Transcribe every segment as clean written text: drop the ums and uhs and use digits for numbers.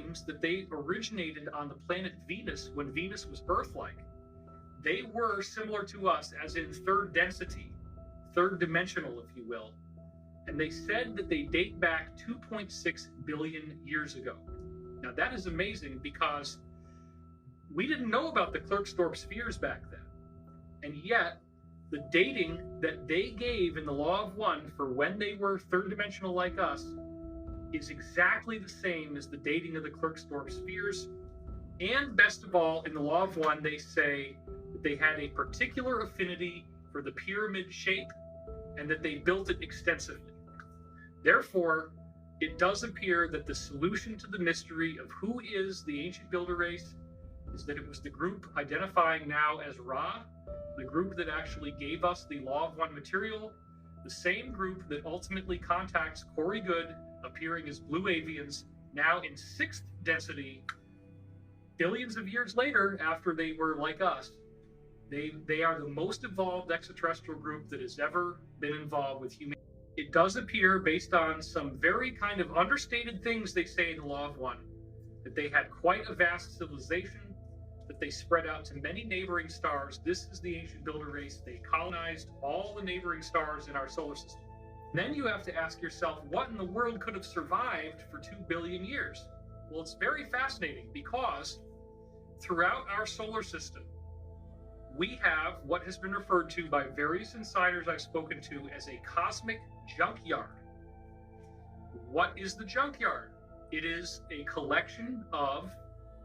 claims that they originated on the planet Venus when Venus was Earth-like. They were similar to us, as in third density, third dimensional, if you will. And they said that they date back 2.6 billion years ago. Now that is amazing because we didn't know about the Klerksdorp spheres back then. And yet, the dating that they gave in the Law of One for when they were third dimensional like us is exactly the same as the dating of the Klerksdorp spheres. And best of all, in the Law of One, they say that they had a particular affinity for the pyramid shape and that they built it extensively. Therefore, it does appear that the solution to the mystery of who is the ancient builder race is that it was the group identifying now as Ra, the group that actually gave us the Law of One material, the same group that ultimately contacts Corey Good, appearing as blue avians, now in sixth density, billions of years later after they were like us. They are the most evolved extraterrestrial group that has ever been involved with humanity. It does appear, based on some very kind of understated things they say in the Law of One, that they had quite a vast civilization, that they spread out to many neighboring stars. This is the ancient builder race. They colonized all the neighboring stars in our solar system. Then you have to ask yourself, what in the world could have survived for 2 billion years? Well, it's very fascinating because throughout our solar system, we have what has been referred to by various insiders I've spoken to as a cosmic junkyard. What is the junkyard? It is a collection of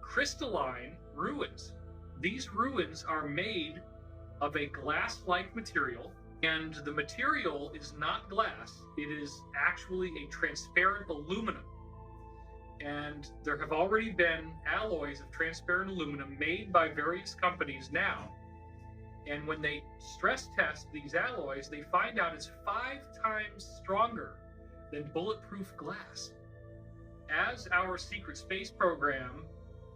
crystalline ruins. These ruins are made of a glass-like material, and the material is not glass. It is actually a transparent aluminum. And there have already been alloys of transparent aluminum made by various companies now. And when they stress test these alloys, they find out it's 5 times stronger than bulletproof glass. As our secret space program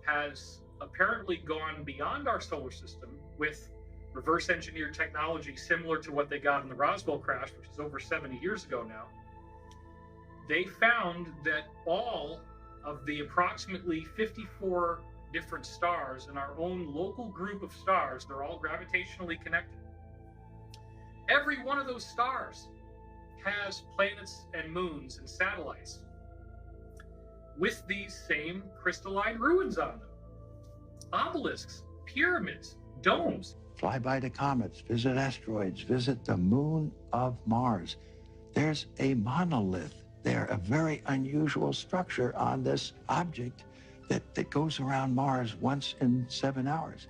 has apparently gone beyond our solar system with reverse engineered technology similar to what they got in the Roswell crash, which is over 70 years ago now, they found that all of the approximately 54 different stars in our own local group of stars, they're all gravitationally connected. Every one of those stars has planets and moons and satellites with these same crystalline ruins on them. Obelisks, pyramids, domes. Fly by the comets, visit asteroids, visit the moon of Mars. There's a monolith there, a very unusual structure on this object that goes around Mars once in 7 hours.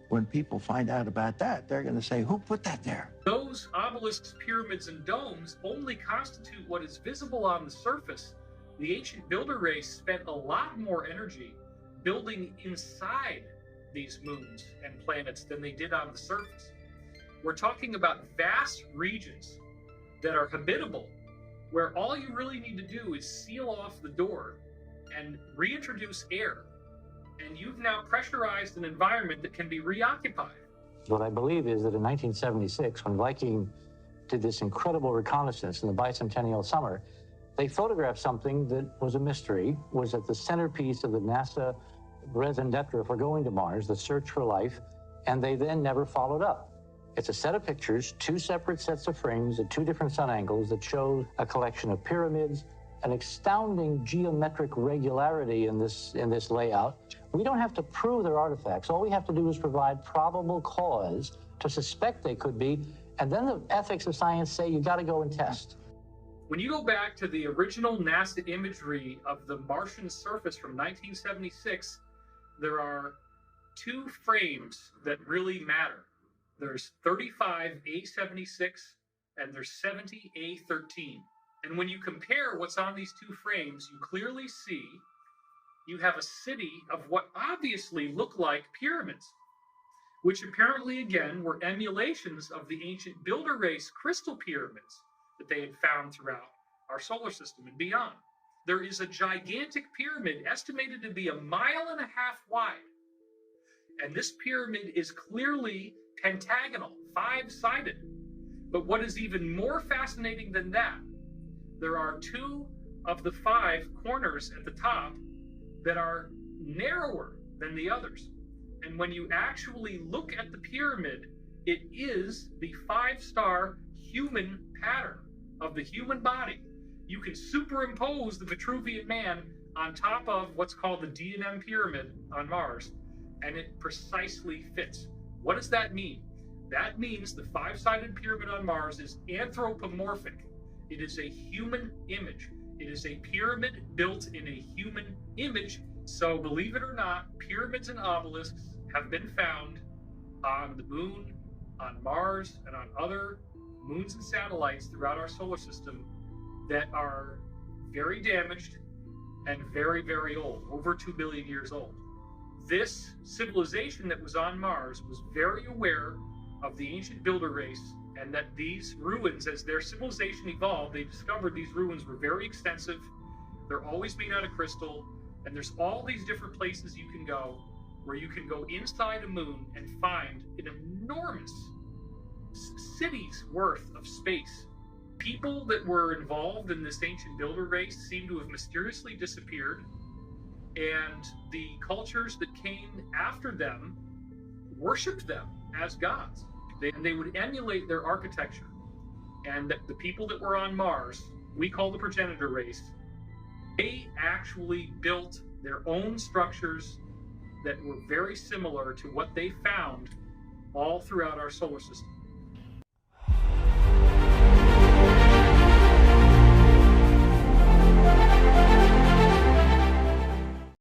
When people find out about that, they're going to say, who put that there? Those obelisks, pyramids, and domes only constitute what is visible on the surface. The ancient builder race spent a lot more energy building inside these moons and planets than they did on the surface. We're talking about vast regions that are habitable, where all you really need to do is seal off the door and reintroduce air, and you've now pressurized an environment that can be reoccupied. What I believe is that in 1976, when Viking did this incredible reconnaissance in the bicentennial summer, they photographed something that was a mystery, was at the centerpiece of the NASA raison d'etre for going to Mars, the search for life, and they then never followed up. It's a set of pictures, 2 separate sets of frames at 2 different sun angles that show a collection of pyramids, an astounding geometric regularity in this layout. We don't have to prove they're artifacts. All we have to do is provide probable cause to suspect they could be, and then the ethics of science say you got to go and test. When you go back to the original NASA imagery of the Martian surface from 1976, there are 2 frames that really matter. There's 35A76 and there's 70A13. And when you compare what's on these 2 frames, you clearly see you have a city of what obviously look like pyramids, which apparently, again, were emulations of the ancient builder race crystal pyramids that they had found throughout our solar system and beyond. There is a gigantic pyramid estimated to be 1.5 miles wide. And this pyramid is clearly pentagonal, 5-sided. But what is even more fascinating than that, there are 2 of the 5 corners at the top that are narrower than the others. And when you actually look at the pyramid, it is the 5-star human pattern of the human body. You can superimpose the Vitruvian Man on top of what's called the D&M pyramid on Mars, and it precisely fits. What does that mean? That means the 5-sided pyramid on Mars is anthropomorphic. It is a human image. It is a pyramid built in a human image. So believe it or not, pyramids and obelisks have been found on the moon, on Mars, and on other moons and satellites throughout our solar system that are very damaged and very, very old, over 2 billion years old. This civilization that was on Mars was very aware of the ancient builder race, and that these ruins, as their civilization evolved, they discovered these ruins were very extensive. They're always made out of crystal, and there's all these different places you can go where you can go inside a moon and find an enormous city's worth of space. People that were involved in this ancient builder race seem to have mysteriously disappeared, and the cultures that came after them worshipped them as gods. They would emulate their architecture. And the people that were on Mars, we call the progenitor race, they actually built their own structures that were very similar to what they found all throughout our solar system.